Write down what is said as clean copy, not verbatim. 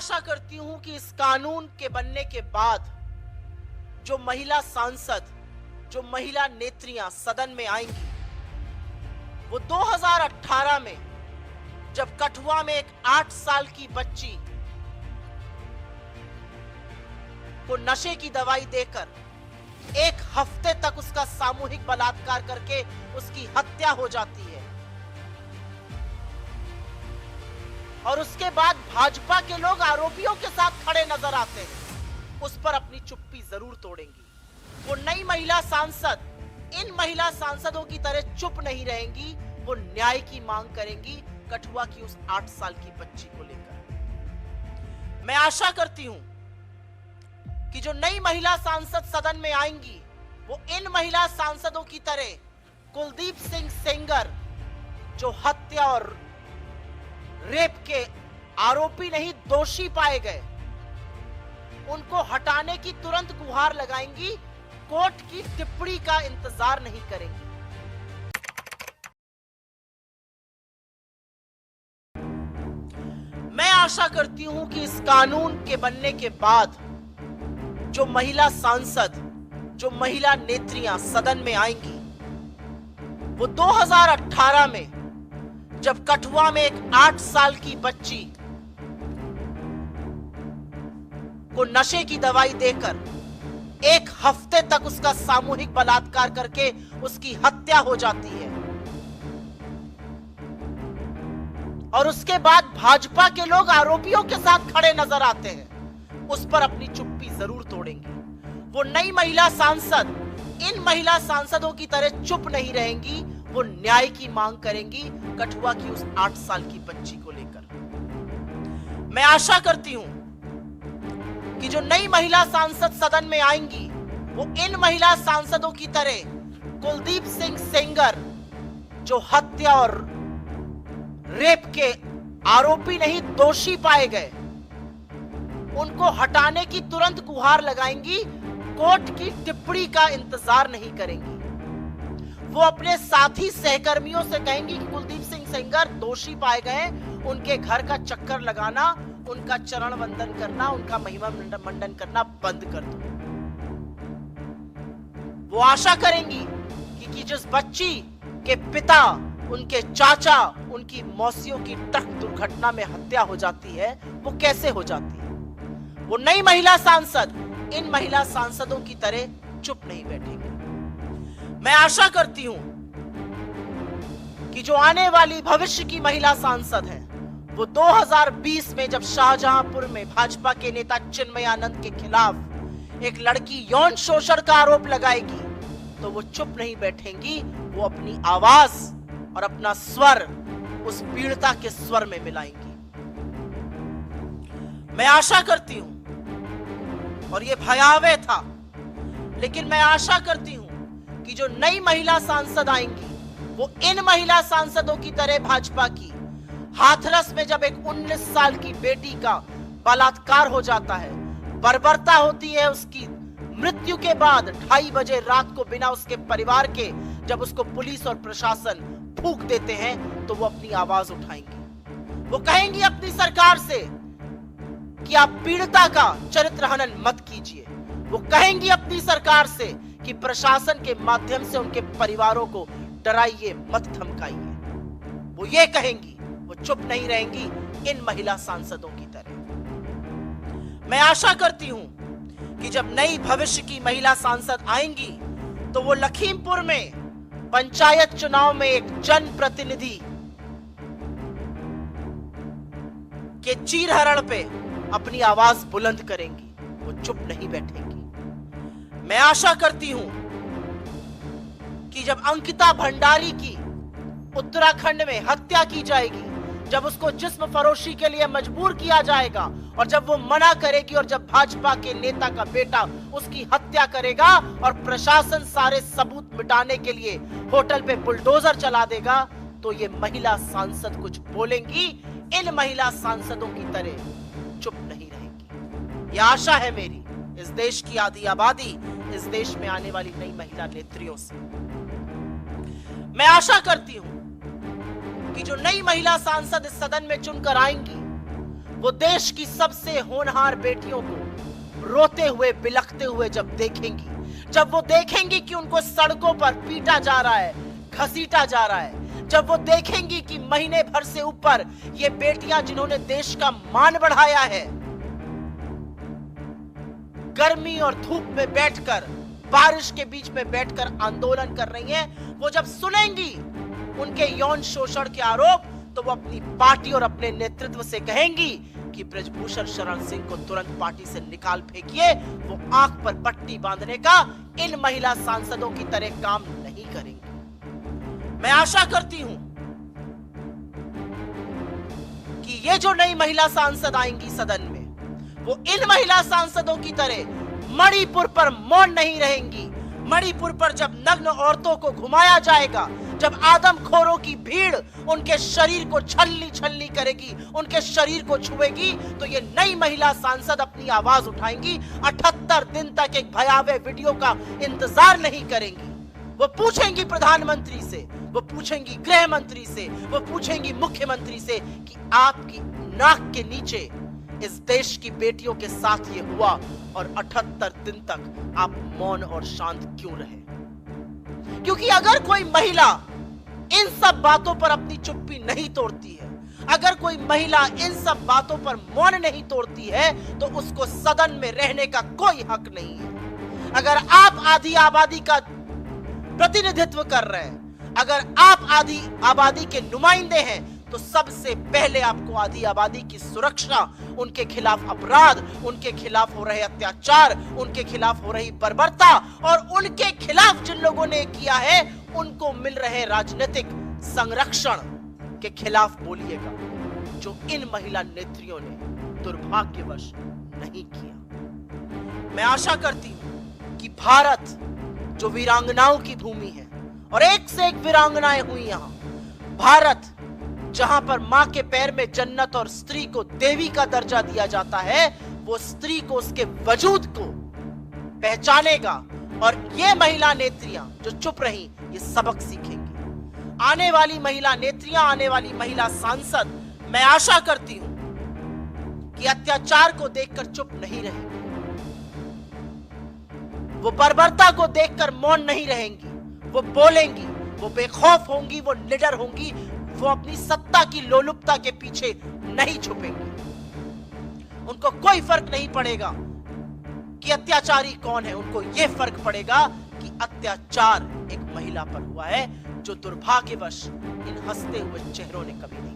आशा करती हूं कि इस कानून के बनने के बाद जो महिला सांसद, जो महिला नेत्रियां सदन में आएंगी, वो 2018 में जब कठुआ में एक 8 साल की बच्ची को नशे की दवाई देकर 1 हफ्ते तक उसका सामूहिक बलात्कार करके उसकी हत्या हो जाती है और उसके बाद भाजपा के लोग आरोपियों के साथ खड़े नजर आते हैं, उस पर अपनी चुप्पी जरूर तोड़ेंगी। वो नई महिला सांसद इन महिला सांसदों की तरह चुप नहीं रहेंगी, वो न्याय की मांग करेंगी कठुआ की उस 8 साल की बच्ची को लेकर। मैं आशा करती हूं कि जो नई महिला सांसद सदन में आएंगी वो इन महिला सांसदों की तरह कुलदीप सिंह सेंगर, जो हत्या और रेप के आरोपी नहीं दोषी पाए गए, उनको हटाने की तुरंत गुहार लगाएंगी, कोर्ट की टिप्पणी का इंतजार नहीं करेंगी। मैं आशा करती हूं कि इस कानून के बनने के बाद जो महिला सांसद, जो महिला नेत्रियां सदन में आएंगी, वो 2018 में जब कठुआ में एक 8 साल की बच्ची को नशे की दवाई देकर 1 हफ्ते तक उसका सामूहिक बलात्कार करके उसकी हत्या हो जाती है और उसके बाद भाजपा के लोग आरोपियों के साथ खड़े नजर आते हैं, उस पर अपनी चुप्पी जरूर तोड़ेंगी। वो नई महिला सांसद इन महिला सांसदों की तरह चुप नहीं रहेंगी, वो न्याय की मांग करेंगी कठुआ की उस 8 साल की बच्ची को लेकर। मैं आशा करती हूं कि जो नई महिला सांसद सदन में आएंगी वो इन महिला सांसदों की तरह कुलदीप सिंह सेंगर, जो हत्या और रेप के आरोपी नहीं दोषी पाए गए, उनको हटाने की तुरंत गुहार लगाएंगी, कोर्ट की टिप्पणी का इंतजार नहीं करेंगी। वो अपने साथी सहकर्मियों से कहेंगी कि कुलदीप सिंह सेंगर दोषी पाए गए, उनके घर का चक्कर लगाना, उनका चरण वंदन करना, उनका महिमा मंडन करना बंद कर दो। वो आशा करेंगी कि जिस बच्ची के पिता, उनके चाचा, उनकी मौसियों की ट्रक दुर्घटना में हत्या हो जाती है, वो कैसे हो जाती है। वो नई महिला सांसद इन महिला सांसदों की तरह चुप नहीं बैठेंगे। मैं आशा करती हूं कि जो आने वाली भविष्य की महिला सांसद हैं, वो 2020 में जब शाहजहांपुर में भाजपा के नेता चिन्मयानंद के खिलाफ एक लड़की यौन शोषण का आरोप लगाएगी, तो वो चुप नहीं बैठेंगी, वो अपनी आवाज और अपना स्वर उस पीड़िता के स्वर में मिलाएंगी। मैं आशा करती हूं, और ये भयावह था, लेकिन मैं आशा करती हूं कि जो नई महिला सांसद आएंगी वो इन महिला सांसदों की तरह भाजपा की हाथरस में जब एक 19 साल की बेटी का बलात्कार हो जाता है, बर्बरता होती है उसकी मृत्यु के बाद 2:30 बजे रात को बिना उसके परिवार के जब उसको पुलिस और प्रशासन फूंक देते हैं, तो वो अपनी आवाज उठाएंगी। वो कहेंगी अपनी सरकार से कि आप पीड़िता का चरित्र हनन मत कीजिए। वो कहेंगी अपनी सरकार से कि प्रशासन के माध्यम से उनके परिवारों को डराइए मत, धमकाइए। वो ये कहेंगी, वो चुप नहीं रहेंगी इन महिला सांसदों की तरह। मैं आशा करती हूं कि जब नई भविष्य की महिला सांसद आएंगी तो वो लखीमपुर में पंचायत चुनाव में एक जनप्रतिनिधि के चीरहरण पे अपनी आवाज बुलंद करेंगी, वो चुप नहीं बैठेंगी। मैं आशा करती हूं कि जब अंकिता भंडारी की उत्तराखंड में हत्या की जाएगी, जब उसको जिस्म फरोशी के लिए मजबूर किया जाएगा और जब वो मना करेगी और जब भाजपा के नेता का बेटा उसकी हत्या करेगा और प्रशासन सारे सबूत मिटाने के लिए होटल पे बुलडोजर चला देगा, तो ये महिला सांसद कुछ बोलेंगी, इन महिला सांसदों की तरह चुप नहीं रहेंगी। यह आशा है मेरी इस देश की आधी आबादी, इस देश में आने वाली नई महिला नेत्रियों से। मैं आशा करती हूं कि जो नई महिला सांसद इस सदन में चुनकर आएंगी वो देश की सबसे होनहार बेटियों को रोते हुए बिलखते हुए जब देखेंगी, जब वो देखेंगी कि उनको सड़कों पर पीटा जा रहा है, घसीटा जा रहा है, जब वो देखेंगी कि महीने भर से ऊपर ये बेटियां जिन्होंने देश का मान बढ़ाया है, गर्मी और धूप में बैठकर, बारिश के बीच में बैठकर आंदोलन कर रही हैं, वो जब सुनेंगी उनके यौन शोषण के आरोप, तो वो अपनी पार्टी और अपने नेतृत्व से कहेंगी कि ब्रजभूषण शरण सिंह को तुरंत पार्टी से निकाल फेंकिए। वो आंख पर पट्टी बांधने का इन महिला सांसदों की तरह काम नहीं करेंगी। मैं आशा करती हूं कि ये जो नई महिला सांसद आएंगी सदन में, वो इन महिला सांसदों की तरह मणिपुर पर मौन नहीं रहेंगी। मणिपुर पर जब नग्न औरतों को घुमाया जाएगा, जब आदमखोरों की भीड़ उनके शरीर को छलनी छलनी करेगी, उनके शरीर को छुएगी, तो ये नई महिला सांसद अपनी आवाज उठाएंगी। 78 दिन तक एक भयावह वीडियो का इंतजार नहीं करेंगी। वो पूछेंगी प्रधानमंत्री से, वो पूछेंगी गृह मंत्री से, वो पूछेंगी मुख्यमंत्री से कि आपकी नाक के नीचे इस देश की बेटियों के साथ ये हुआ और 78 दिन तक आप मौन और शांत क्यों रहे? क्योंकि अगर कोई महिला इन सब बातों पर अपनी चुप्पी नहीं तोड़ती है, अगर कोई महिला इन सब बातों पर मौन नहीं तोड़ती है, तो उसको सदन में रहने का कोई हक नहीं है। अगर आप आधी आबादी का प्रतिनिधित्व कर रहे हैं, अगर आप आधी आबादी के नुमाइंदे हैं, तो सबसे पहले आपको आधी आबादी की सुरक्षा, उनके खिलाफ अपराध, उनके खिलाफ हो रहे अत्याचार, उनके खिलाफ हो रही बर्बरता और उनके खिलाफ जिन लोगों ने किया है उनको मिल रहे राजनीतिक संरक्षण के खिलाफ बोलिएगा, जो इन महिला नेत्रियों ने दुर्भाग्यवश नहीं किया। मैं आशा करती हूं कि भारत जो वीरांगनाओं की भूमि है और एक से एक वीरांगनाएं हुई यहां, भारत जहां पर मां के पैर में जन्नत और स्त्री को देवी का दर्जा दिया जाता है, वो स्त्री को उसके वजूद को पहचानेगा और ये महिला नेत्रियां जो चुप रही, ये सबक सीखेंगी। आने वाली महिला नेत्रियां, आने वाली महिला सांसद, मैं आशा करती हूं कि अत्याचार को देखकर चुप नहीं रहेंगी, वो बर्बरता को देखकर मौन नहीं रहेंगी, वो बोलेंगी, वो बेखौफ होंगी, वो निडर होंगी, वो अपनी सत्ता की लोलुपता के पीछे नहीं छुपेंगी। उनको कोई फर्क नहीं पड़ेगा कि अत्याचारी कौन है, उनको यह फर्क पड़ेगा कि अत्याचार एक महिला पर हुआ है, जो दुर्भाग्यवश इन हंसते हुए चेहरों ने कभी नहीं